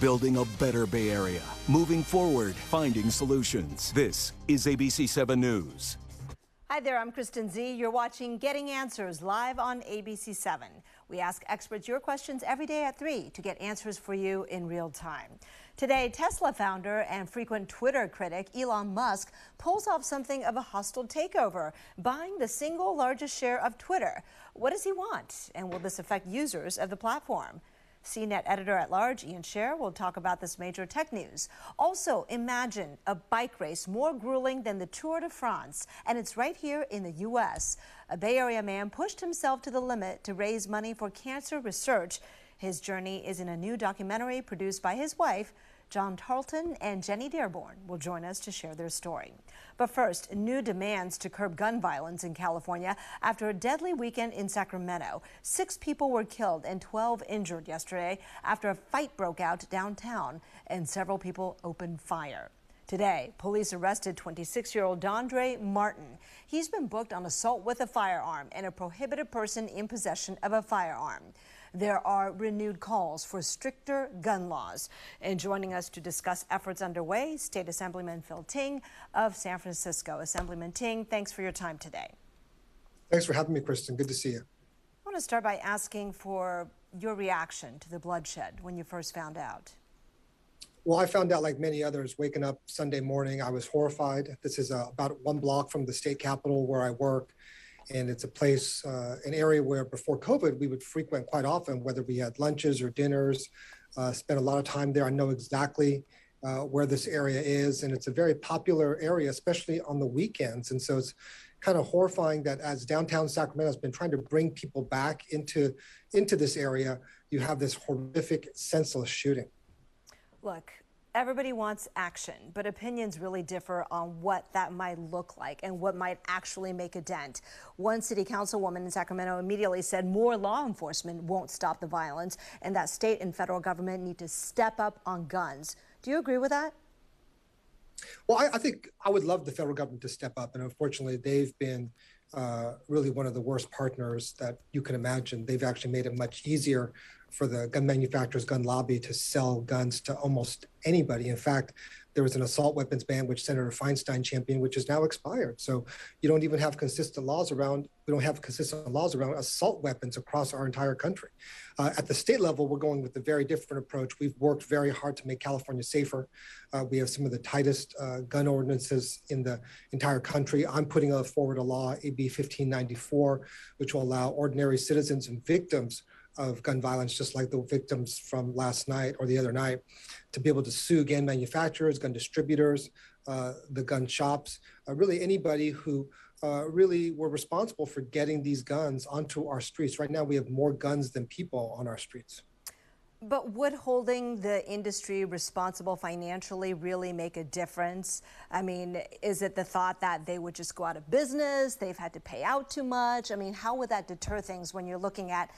building a better Bay Area, moving forward, finding solutions. This is ABC 7 News. Hi there, I'm Kristen Z. You're watching Getting Answers live on ABC 7. We ask experts your questions every day at 3 to get answers for you in real time. Today, Tesla founder and frequent Twitter critic Elon Musk pulls off something of a hostile takeover, buying the single largest share of Twitter. What does he want, and will this affect users of the platform? CNET editor-at-large Ian Scher will talk about this major tech news. Also, imagine a bike race more grueling than the Tour de France, and it's right here in the U.S. A Bay Area man pushed himself to the limit to raise money for cancer research. His journey is in a new documentary produced by his wife. John Tarleton and Jenny Dearborn will join us to share their story. But first, new demands to curb gun violence in California after a deadly weekend in Sacramento. 6 people were killed and 12 injured yesterday after a fight broke out downtown and several people opened fire. Today, police arrested 26-year-old Dondre Martin. He's been booked on assault with a firearm and a prohibited person in possession of a firearm. There are renewed calls for stricter gun laws. And joining us to discuss efforts underway, State Assemblyman Phil Ting of San Francisco. Assemblyman Ting, thanks for your time today. Thanks for having me, Kristen. Good to see you. I want to start by asking for your reaction to the bloodshed when you first found out. Well, I found out, like many others, waking up Sunday morning, I was horrified. This is about 1 block from the state capitol where I work. And it's a place, an area where before COVID, we would frequent quite often, whether we had lunches or dinners, spent a lot of time there. I know exactly where this area is, and it's a very popular area, especially on the weekends. And so it's kind of horrifying that as downtown Sacramento has been trying to bring people back into this area, you have this horrific, senseless shooting. Look, everybody wants action, but opinions really differ on what that might look like and what might actually make a dent. One city councilwoman in Sacramento immediately said more law enforcement won't stop the violence and that state and federal government need to step up on guns. Do you agree with that? Well, I think I would love the federal government to step up. And unfortunately, they've been really one of the worst partners that you can imagine. They've actually made it much easier for the gun manufacturers, gun lobby to sell guns to almost anybody. In fact, there was an assault weapons ban, which Senator Feinstein championed, which is now expired. So you don't even have consistent laws around, we don't have consistent laws around assault weapons across our entire country. At the state level, we're going with a very different approach. We've worked very hard to make California safer. We have some of the tightest gun ordinances in the entire country. I'm putting forward a law, AB 1594, which will allow ordinary citizens and victims of gun violence, just like the victims from last night or the other night, to be able to sue gun manufacturers, gun distributors, the gun shops, really anybody who really were responsible for getting these guns onto our streets. Right now, we have more guns than people on our streets. But would holding the industry responsible financially really make a difference? I mean, is it the thought that they would just go out of business? They've had to pay out too much? I mean, how would that deter things when you're looking at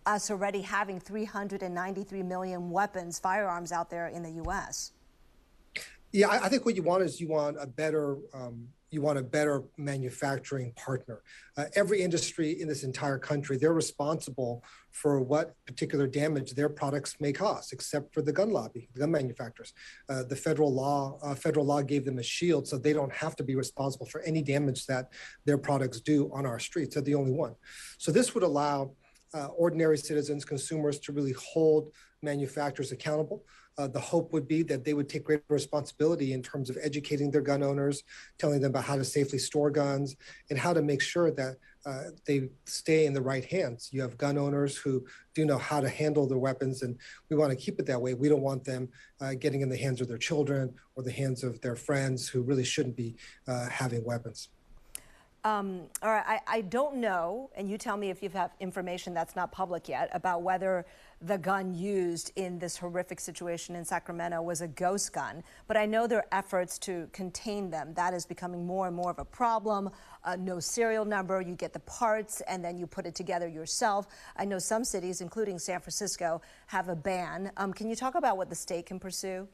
us already having 393 million weapons, firearms out there in the U.S.? Yeah, I think what you want is you want a better manufacturing partner. Every industry in this entire country, they're responsible for what particular damage their products may cause, except for the gun lobby, the gun manufacturers. The federal law gave them a shield, so they don't have to be responsible for any damage that their products do on our streets. They're the only one. So this would allow ordinary citizens, consumers, to really hold manufacturers accountable. The hope would be that they would take greater responsibility in terms of educating their gun owners, telling them about how to safely store guns and how to make sure that they stay in the right hands. You have gun owners who do know how to handle their weapons, and we want to keep it that way. We don't want them getting in the hands of their children or the hands of their friends who really shouldn't be having weapons. All right, I don't know, and you tell me if you have information that's not public yet, about whether the gun used in this horrific situation in Sacramento was a ghost gun, but I know there are efforts to contain them. That is becoming more and more of a problem. No serial number, you get the parts and then you put it together yourself. I know some cities, including San Francisco, have a ban. Can you talk about what the state can pursue?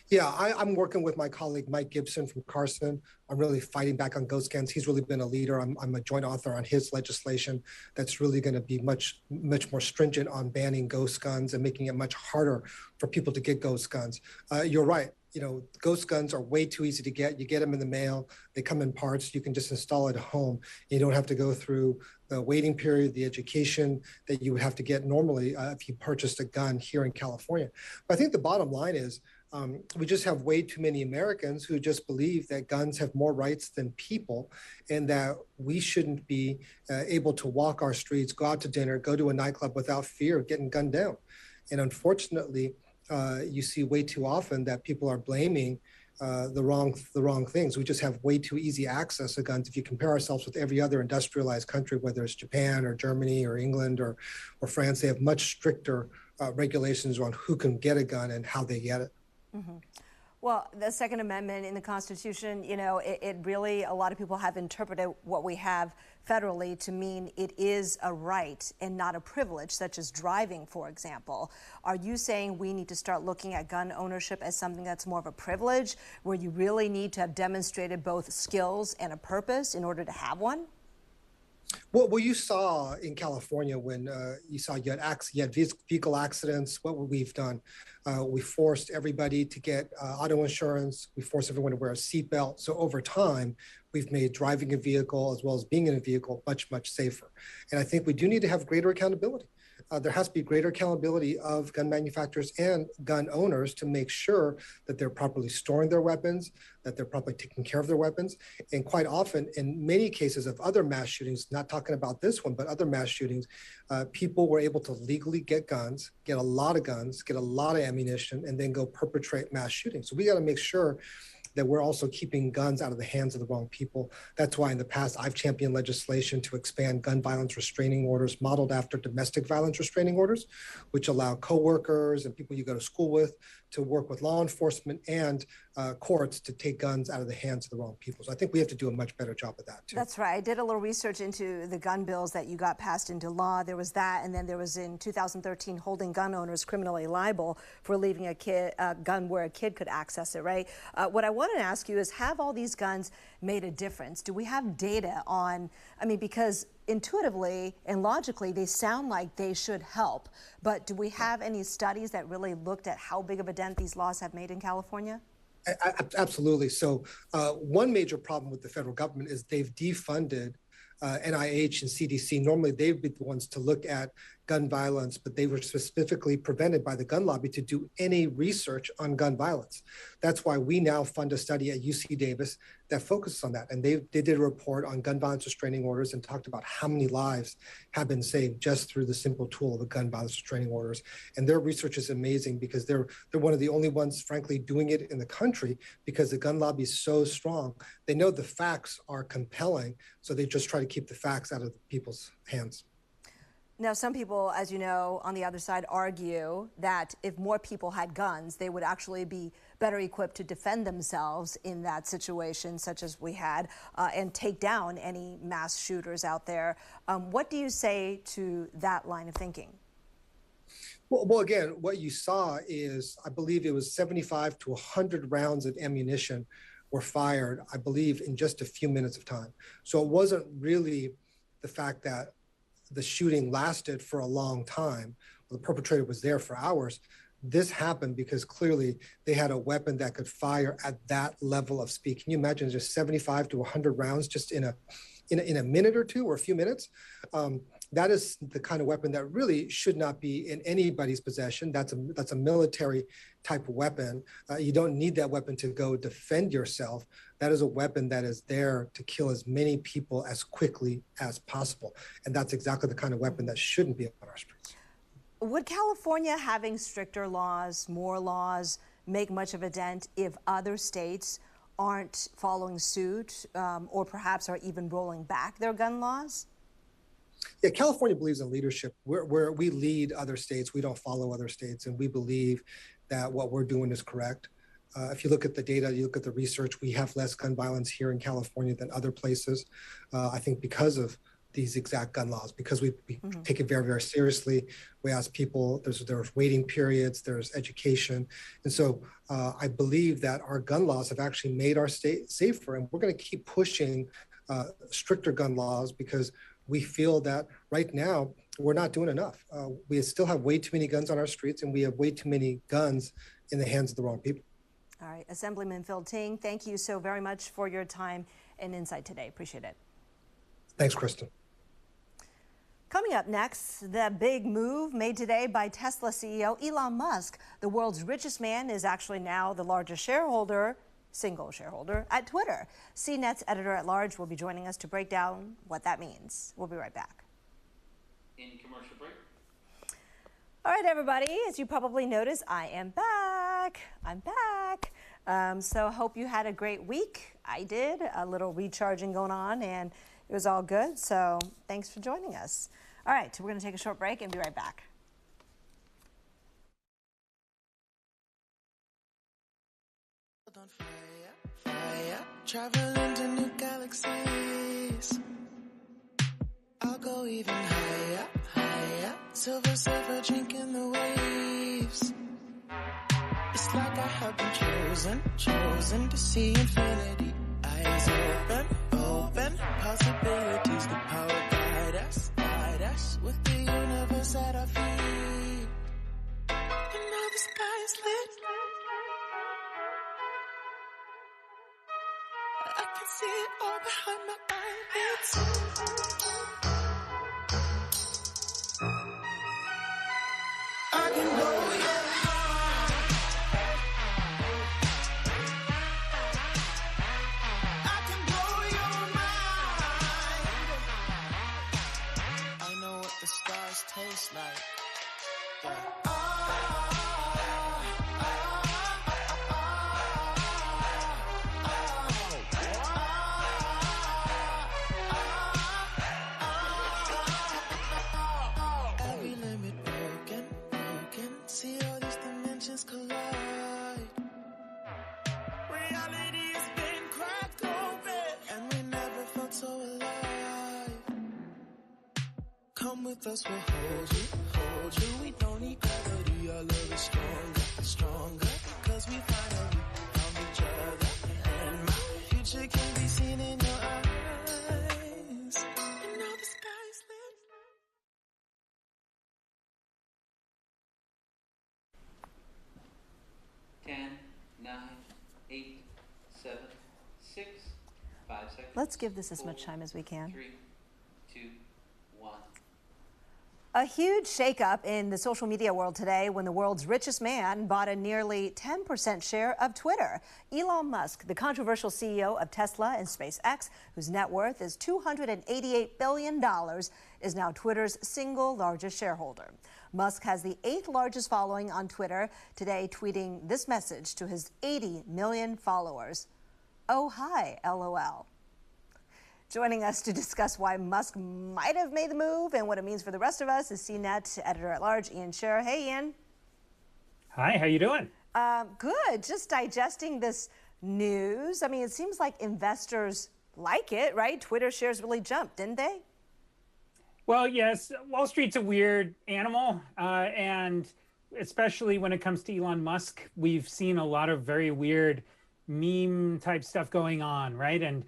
Yeah, I'm working with my colleague Mike Gibson from Carson. I'm really fighting back on ghost guns. He's really been a leader. I'm a joint author on his legislation that's really going to be much more stringent on banning ghost guns and making it much harder for people to get ghost guns. You're right. You know, ghost guns are way too easy to get. You get them in the mail. They come in parts. You can just install it at home. You don't have to go through the waiting period, the education that you would have to get normally if you purchased a gun here in California. But I think the bottom line is we just have way too many Americans who just believe that guns have more rights than people, and that we shouldn't be able to walk our streets, go out to dinner, go to a nightclub without fear of getting gunned down. And unfortunately, you see way too often that people are blaming the wrong things. We just have way too easy access to guns. If you compare ourselves with every other industrialized country, whether it's Japan or Germany or England or France, they have much stricter regulations on who can get a gun and how they get it. Mm-hmm. Well, the Second Amendment in the Constitution, you know, it really, a lot of people have interpreted what we have federally to mean it is a right and not a privilege, such as driving, for example. Are you saying we need to start looking at gun ownership as something that's more of a privilege, where you really need to have demonstrated both skills and a purpose in order to have one? Well, you saw in California when you had vehicle accidents. What we've done, we forced everybody to get auto insurance. We forced everyone to wear a seatbelt. So over time, we've made driving a vehicle as well as being in a vehicle much safer. And I think we do need to have greater accountability. There has to be greater accountability of gun manufacturers and gun owners to make sure that they're properly storing their weapons, that they're properly taking care of their weapons. And quite often, in many cases of other mass shootings, not talking about this one, but other mass shootings, people were able to legally get guns, get a lot of guns, get a lot of ammunition, and then go perpetrate mass shootings. So we got to make sure that we're also keeping guns out of the hands of the wrong people. That's why in the past I've championed legislation to expand gun violence restraining orders modeled after domestic violence restraining orders, which allow coworkers and people you go to school with to work with law enforcement and courts to take guns out of the hands of the wrong people. So I think we have to do a much better job of that too. That's right. I did a little research into the gun bills that you got passed into law. There was that, and then there was in 2013 holding gun owners criminally liable for leaving a gun where a kid could access it, right? What I want to ask you is, have all these guns made a difference? Do we have data on, I mean, because intuitively and logically, they sound like they should help. But do we have any studies that really looked at how big of a dent these laws have made in California? Absolutely. So one major problem with the federal government is they've defunded NIH and CDC. Normally, they'd be the ones to look at gun violence, but they were specifically prevented by the gun lobby to do any research on gun violence. That's why we now fund a study at UC Davis that focuses on that. And they did a report on gun violence restraining orders and talked about how many lives have been saved just through the simple tool of the gun violence restraining orders. And their research is amazing because they're one of the only ones, frankly, doing it in the country, because the gun lobby is so strong. They know the facts are compelling, so they just try to keep the facts out of people's hands. Now, some people, as you know, on the other side argue that if more people had guns, they would actually be better equipped to defend themselves in that situation, such as we had, and take down any mass shooters out there. What do you say to that line of thinking? Well, again, what you saw is, I believe it was 75 to 100 rounds of ammunition were fired, I believe, in just a few minutes of time. So it wasn't really the fact that the shooting lasted for a long time, the perpetrator was there for hours. This happened because clearly they had a weapon that could fire at that level of speed. Can you imagine just 75 to 100 rounds just in a minute or two or a few minutes? That is the kind of weapon that really should not be in anybody's possession. That's a military type of weapon. You don't need that weapon to go defend yourself. That is a weapon that is there to kill as many people as quickly as possible. And that's exactly the kind of weapon that shouldn't be on our streets. Would California having stricter laws, more laws, make much of a dent if other states aren't following suit or perhaps are even rolling back their gun laws? Yeah, California believes in leadership. We lead other states. We don't follow other states. And we believe that what we're doing is correct. If you look at the data, you look at the research, we have less gun violence here in California than other places. I think because of these exact gun laws because we take it very, very seriously. We ask people, there's waiting periods, there's education. And so I believe that our gun laws have actually made our state safer. And we're going to keep pushing stricter gun laws because we feel that right now we're not doing enough. We still have way too many guns on our streets, and we have way too many guns in the hands of the wrong people. All right, Assemblyman Phil Ting, thank you so very much for your time and insight today. Appreciate it. Thanks, Kristen. Coming up next, the big move made today by Tesla CEO Elon Musk. The world's richest man is actually now the largest single shareholder at Twitter. CNET's editor-at-large will be joining us to break down what that means. We'll be right back. In commercial break. All right, everybody, as you probably noticed, I am back. I'm back. So hope you had a great week. I did. A little recharging going on, and it was all good. So thanks for joining us. All right, we're going to take a short break and be right back. On fire, traveling to new galaxies. I'll go even higher, silver surfer drinking the waves. It's like I have been chosen to see infinity. Eyes open, possibilities. The power guide us with the universe at our feet. And now the sky is lit. I can see it all behind my eyelids. I can blow your mind. I can blow your mind. I know what the stars taste like. Yeah. Every limit broken. See all these dimensions collide. Reality has been cracked open, and we never felt so alive. Come with us, we'll hold you. We don't need gravity, our love is stronger. Cause we finally found each other, and my future can be seen in your eyes. And now the sky's lit. 10, 9, 8, 7, 6, 5 seconds. Let's give this as much time as we can. 3, 2, 1. A huge shakeup in the social media world today when the world's richest man bought a nearly 10% share of Twitter. Elon Musk, the controversial CEO of Tesla and SpaceX, whose net worth is $288 billion, is now Twitter's single largest shareholder. Musk has the 8th largest following on Twitter, today tweeting this message to his 80 million followers. Oh, hi, LOL. Joining us to discuss why Musk might have made the move and what it means for the rest of us is CNET editor-at-large Ian Sherr. Hey, Ian. Hi, how you doing? Good. Just digesting this news. I mean, it seems like investors like it, right? Twitter shares really jumped, didn't they? Well, yes, Wall Street's a weird animal, and especially when it comes to Elon Musk, we've seen a lot of very weird meme type stuff going on, right? And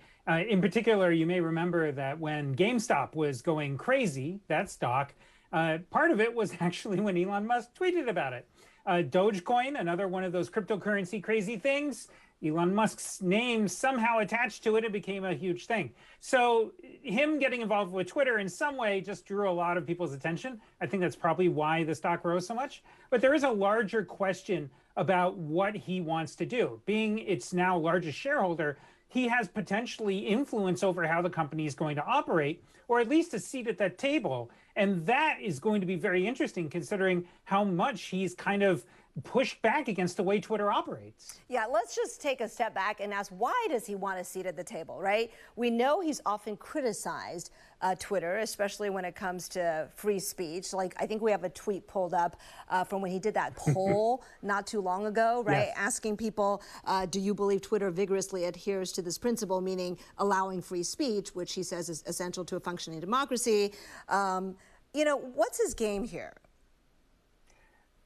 in particular, you may remember that when GameStop was going crazy, that stock, part of it was actually when Elon Musk tweeted about it. Dogecoin, another one of those cryptocurrency crazy things, Elon Musk's name somehow attached to it, it became a huge thing. So him getting involved with Twitter in some way just drew a lot of people's attention. I think that's probably why the stock rose so much. But there is a larger question about what he wants to do. Being its now largest shareholder, he has potentially influence over how the company is going to operate, or at least a seat at that table. And that is going to be very interesting considering how much he's kind of pushed back against the way Twitter operates. Yeah, let's just take a step back and ask, why does he want a seat at the table, right? We know he's often criticized Twitter, especially when it comes to free speech. Like, I think we have a tweet pulled up from when he did that poll not too long ago, right? Yes. Asking people, do you believe Twitter vigorously adheres to this principle, meaning allowing free speech, which he says is essential to a functioning democracy. You know, what's his game here?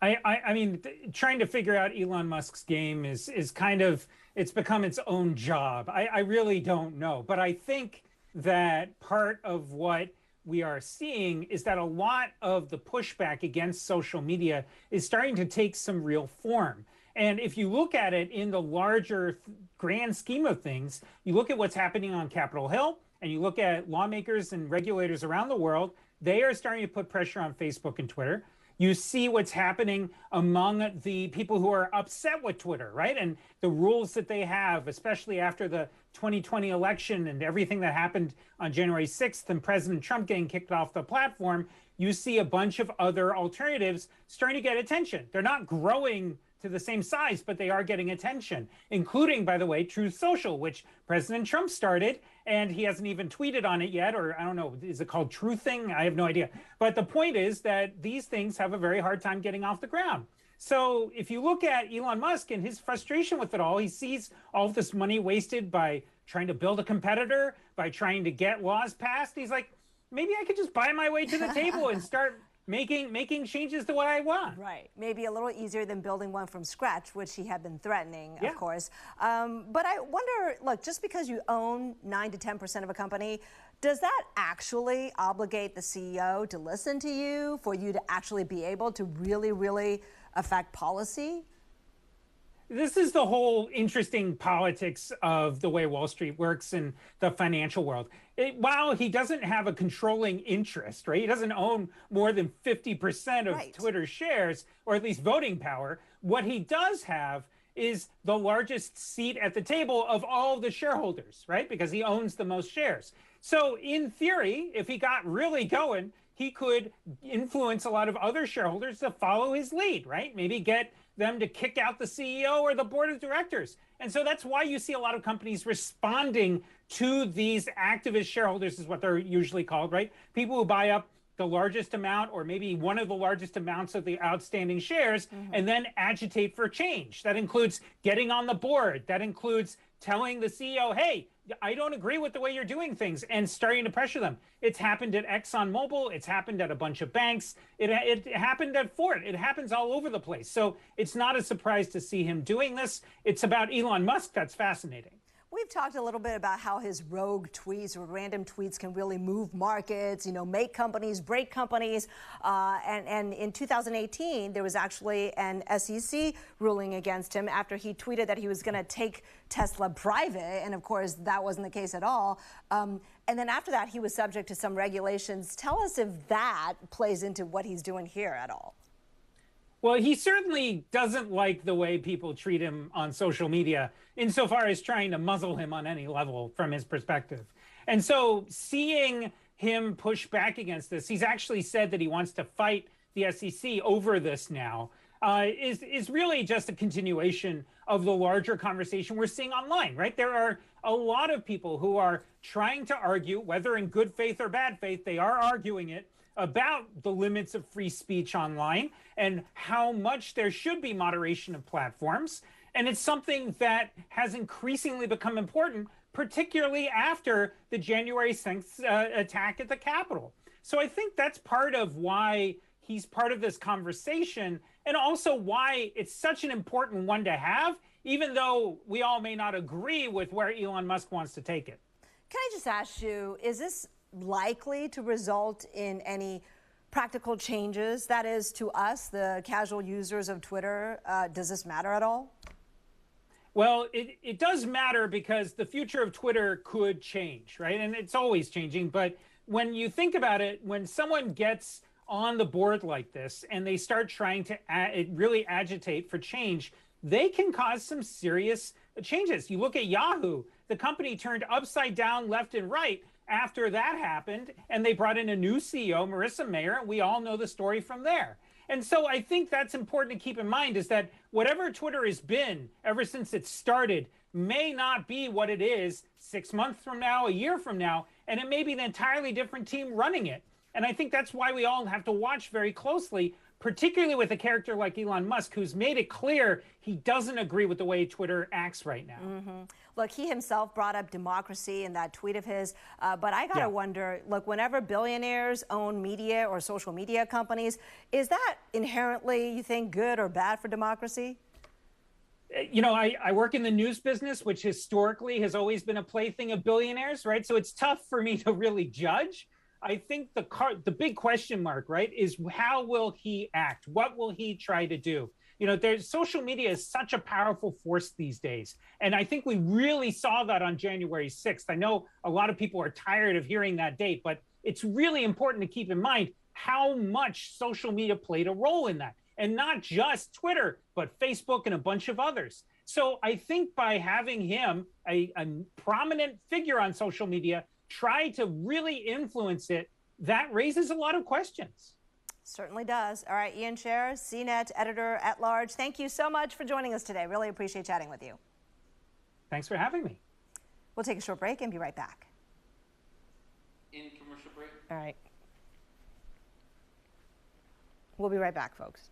I mean, trying to figure out Elon Musk's game is kind of, it's become its own job. I really don't know. But I think that part of what we are seeing is that a lot of the pushback against social media is starting to take some real form. And if you look at it in the larger grand scheme of things, you look at what's happening on Capitol Hill, and you look at lawmakers and regulators around the world, they are starting to put pressure on Facebook and Twitter. You see what's happening among the people who are upset with Twitter, right? And the rules that they have, especially after the 2020 election and everything that happened on January 6th and President Trump getting kicked off the platform, you see a bunch of other alternatives starting to get attention. They're not growing to the same size, but they are getting attention, including, by the way, Truth Social, which President Trump started, and he hasn't even tweeted on it yet, or I don't know, is it called Truthing? I have no idea. But the point is that these things have a very hard time getting off the ground. So if you look at Elon Musk and his frustration with it all, he sees all of this money wasted by trying to build a competitor, by trying to get laws passed. He's like, maybe I could just buy my way to the table and start making changes to what I want. Right. Maybe a little easier than building one from scratch, which he had been threatening, of course. But I wonder, look, just because you own 9 to 10% of a company, does that actually obligate the CEO to listen to you, for you to actually be able to really, really affect policy? This is the whole interesting politics of the way Wall Street works in the financial world. While he doesn't have a controlling interest, right? He doesn't own more than 50% of Twitter's shares, or at least voting power. What he does have is the largest seat at the table of all the shareholders, right? Because he owns the most shares. So in theory, if he got really going, he could influence a lot of other shareholders to follow his lead, right? Maybe get them to kick out the CEO or the board of directors. And so that's why you see a lot of companies responding to these activist shareholders, is what they're usually called, right? People who buy up the largest amount, or maybe one of the largest amounts of the outstanding shares, and then agitate for change. That includes getting on the board. That includes telling the CEO, hey, I don't agree with the way you're doing things, and starting to pressure them. It's happened at ExxonMobil. It's happened at a bunch of banks. It happened at Ford. It happens all over the place. So it's not a surprise to see him doing this. It's about Elon Musk that's fascinating. We've talked a little bit about how his rogue tweets or random tweets can really move markets, you know, make companies, break companies. And in 2018, there was actually an SEC ruling against him after he tweeted that he was going to take Tesla private. And of course, that wasn't the case at all. And then after that, he was subject to some regulations. Tell us if that plays into what he's doing here at all. Well, he certainly doesn't like the way people treat him on social media, insofar as trying to muzzle him on any level from his perspective. And so seeing him push back against this, he's actually said that he wants to fight the SEC over this now, is really just a continuation of the larger conversation we're seeing online, right? There are a lot of people who are trying to argue, whether in good faith or bad faith, they are arguing it, about the limits of free speech online and how much there should be moderation of platforms. And it's something that has increasingly become important, particularly after the January 6th attack at the Capitol. So I think that's part of why he's part of this conversation, and also why it's such an important one to have, even though we all may not agree with where Elon Musk wants to take it. Can I just ask you, is this likely to result in any practical changes? That is, to us, the casual users of Twitter, does this matter at all? Well, it does matter, because the future of Twitter could change, right? And it's always changing. But when you think about it, when someone gets on the board like this and they start trying to really agitate for change, they can cause some serious changes. You look at Yahoo, the company turned upside down left and right after that happened, and they brought in a new CEO, Marissa Mayer. We all know the story from there. And so I think that's important to keep in mind, is that whatever Twitter has been ever since it started may not be what it is 6 months from now, a year from now, and it may be an entirely different team running it. And I think that's why we all have to watch very closely, particularly with a character like Elon Musk, who's made it clear he doesn't agree with the way Twitter acts right now. Look, he himself brought up democracy in that tweet of his, but I gotta wonder, look, whenever billionaires own media or social media companies, is that inherently, you think, good or bad for democracy? You know, I work in the news business, which historically has always been a plaything of billionaires, right? So it's tough for me to really judge. I think the big question mark, right, is how will he act? What will he try to do? You know, social media is such a powerful force these days. And I think we really saw that on January 6th. I know a lot of people are tired of hearing that date, but it's really important to keep in mind how much social media played a role in that. And not just Twitter, but Facebook and a bunch of others. So I think by having him, a prominent figure on social media, try to really influence it, that raises a lot of questions. Certainly does. All right, Ian Scher, CNET editor at large, thank you so much for joining us today. Really appreciate chatting with you. Thanks for having me. We'll take a short break and be right back. In commercial break. All right. We'll be right back, folks.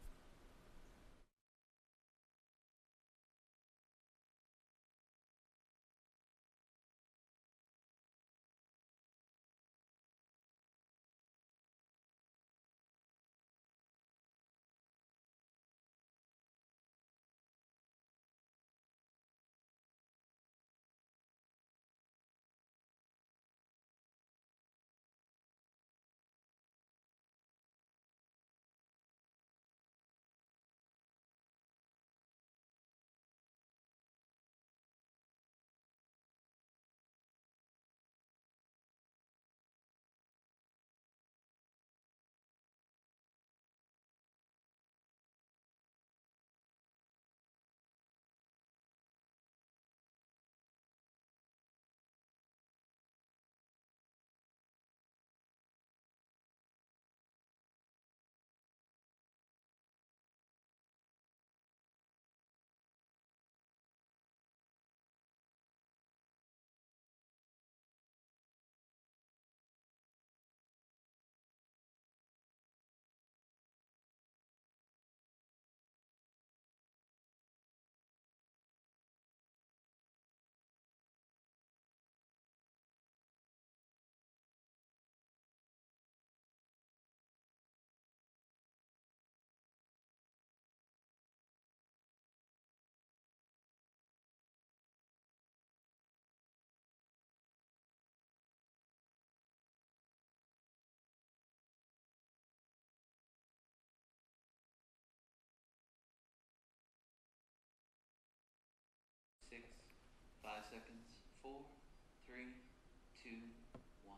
Six, 5 seconds, 4, 3, 2, 1.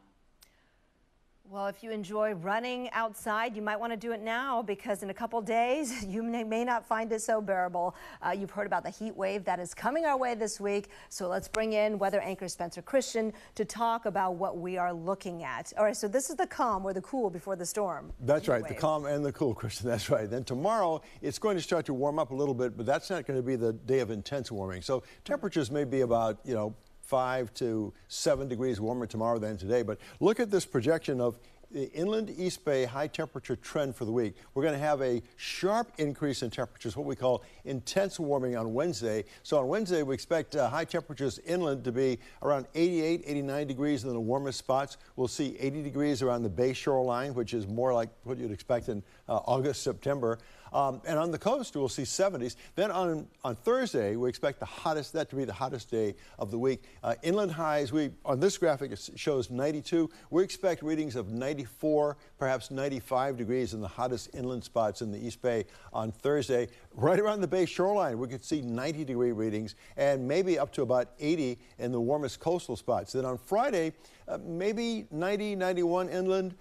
Well, if you enjoy running outside, you might want to do it now, because in a couple days, you may not find it so bearable. You've heard about the heat wave that is coming our way this week. So let's bring in weather anchor Spencer Christian to talk about what we are looking at. All right, so this is the calm or the cool before the storm. That's right, the calm and the cool, Christian, that's right. Then tomorrow, it's going to start to warm up a little bit, but that's not going to be the day of intense warming. So temperatures may be about, 5 to 7 degrees warmer tomorrow than today. But look at this projection of the inland East Bay high temperature trend for the week. We're going to have a sharp increase in temperatures, what we call intense warming on Wednesday. So on Wednesday, we expect high temperatures inland to be around 88, 89 degrees in the warmest spots. We'll see 80 degrees around the Bay shoreline, which is more like what you'd expect in August, September. And on the coast, we'll see 70s. Then on Thursday, we expect that to be the hottest day of the week. Inland highs, on this graphic, it shows 92. We expect readings of 94, perhaps 95 degrees in the hottest inland spots in the East Bay on Thursday. Right around the Bay shoreline, we could see 90-degree readings and maybe up to about 80 in the warmest coastal spots. Then on Friday, maybe 90, 91 inland,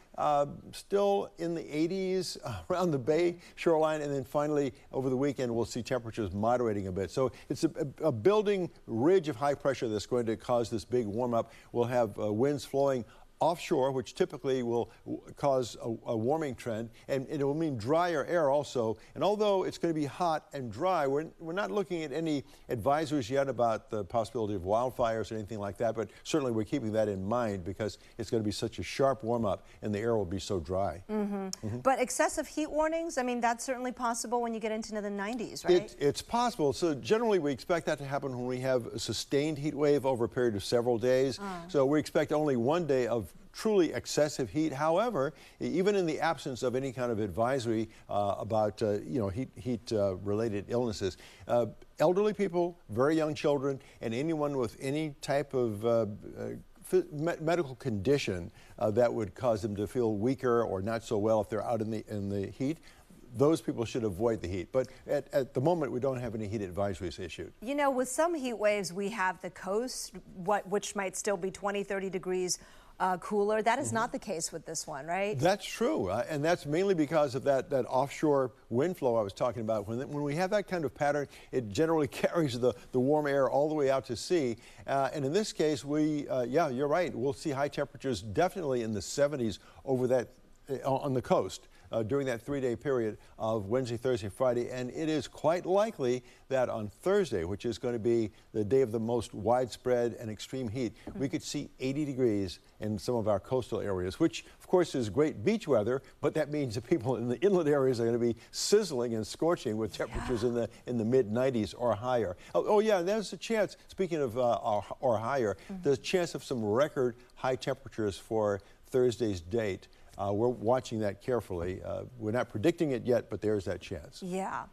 still in the 80s around the Bay shoreline. And then finally, over the weekend, we'll see temperatures moderating a bit. So it's a building ridge of high pressure that's going to cause this big warm up. We'll have winds flowing offshore, which typically will cause a warming trend, and it will mean drier air also. And although it's going to be hot and dry, we're not looking at any advisories yet about the possibility of wildfires or anything like that, but certainly we're keeping that in mind because it's going to be such a sharp warm-up and the air will be so dry. But excessive heat warnings, I mean, that's certainly possible when you get into the 90s, right? It's possible. So generally we expect that to happen when we have a sustained heat wave over a period of several days. So we expect only one day of truly excessive heat. However, even in the absence of any kind of advisory about heat-related illnesses, elderly people, very young children, and anyone with any type of medical condition that would cause them to feel weaker or not so well if they're out in the heat, those people should avoid the heat. But at the moment, we don't have any heat advisories issued. You know, with some heat waves, we have the coast, which might still be 20, 30 degrees cooler. That is not the case with this one, right? That's true, and that's mainly because of that offshore wind flow I was talking about. When we have that kind of pattern, it generally carries the warm air all the way out to sea. And in this case, yeah, you're right. We'll see high temperatures definitely in the 70s over that on the coast. During that 3-day period of Wednesday, Thursday, Friday, and it is quite likely that on Thursday, which is going to be the day of the most widespread and extreme heat, we could see 80 degrees in some of our coastal areas, which of course is great beach weather, but that means the people in the inland areas are going to be sizzling and scorching with temperatures in the mid-90s or higher. Oh yeah, there's a chance, speaking of or higher, there's a chance of some record high temperatures for Thursday's date. We're watching that carefully. We're not predicting it yet, but there's that chance. Yeah.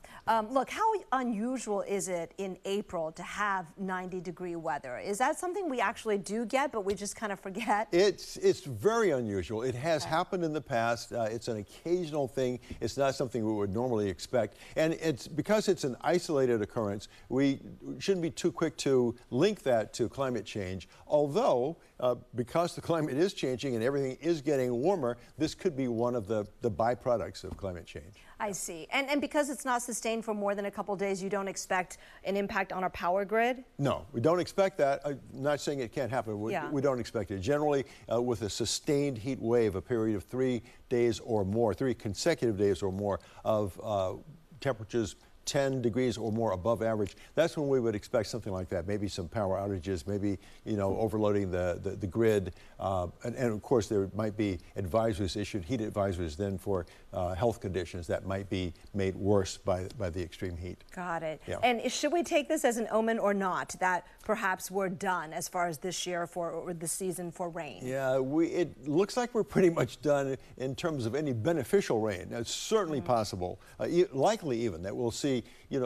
Look, how unusual is it in April to have 90-degree weather? Is that something we actually do get, but we just kind of forget? It's very unusual. It has happened in the past. It's an occasional thing. It's not something we would normally expect. And it's because it's an isolated occurrence, we shouldn't be too quick to link that to climate change. Although, because the climate is changing and everything is getting warmer, this could be one of the byproducts of climate change. I see. And because it's not sustained for more than a couple days, you don't expect an impact on our power grid? No, we don't expect that. I'm not saying it can't happen. We don't expect it. Generally, with a sustained heat wave, a period of 3 days or more, 3 consecutive days or more of temperatures 10 degrees or more above average, that's when we would expect something like that. Maybe some power outages, maybe, overloading the grid. And of course, there might be advisories issued, heat advisories then for health conditions that might be made worse by the extreme heat. Got it. Yeah. And should we take this as an omen or not, that perhaps we're done as far as this year or the season for rain? Yeah, it looks like we're pretty much done in terms of any beneficial rain. It's certainly possible, likely even, that we'll see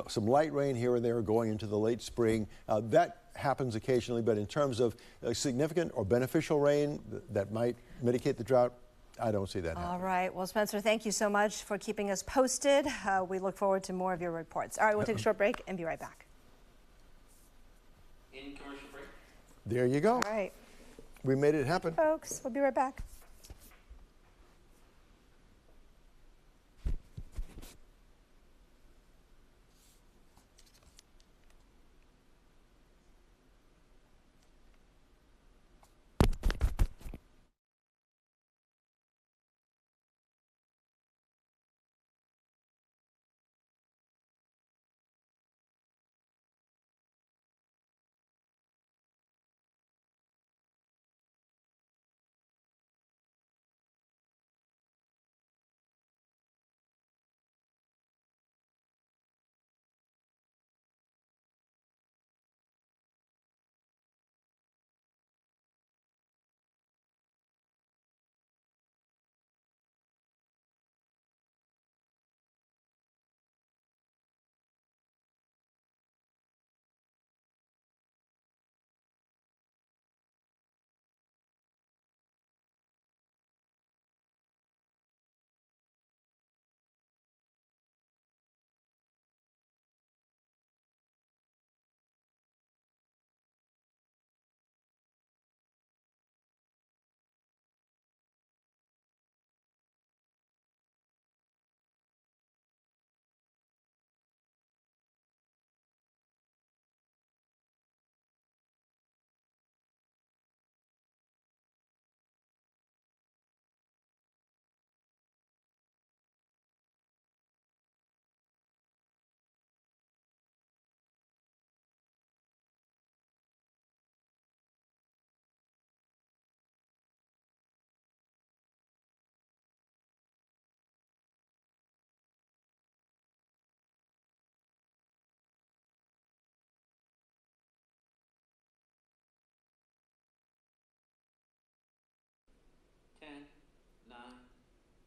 some light rain here and there going into the late spring. That happens occasionally, but in terms of significant or beneficial rain that might mitigate the drought, I don't see that happening. All right. Well, Spencer, thank you so much for keeping us posted. We look forward to more of your reports. All right, we'll take a short break and be right back. In commercial break. There you go. All right. We made it happen. Folks, we'll be right back.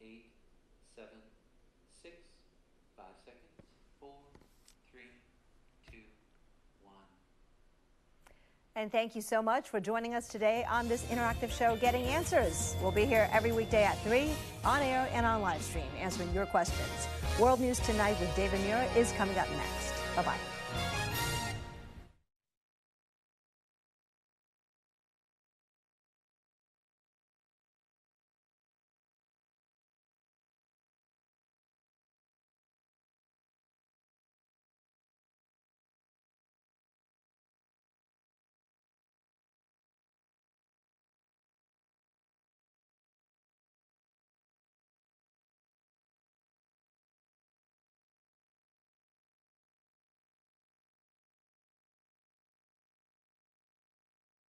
8, 7, 6, 5 seconds, 4, 3, 2, 1. And thank you so much for joining us today on this interactive show, Getting Answers. We'll be here every weekday at 3, on air and on live stream, answering your questions. World News Tonight with David Muir is coming up next. Bye-bye.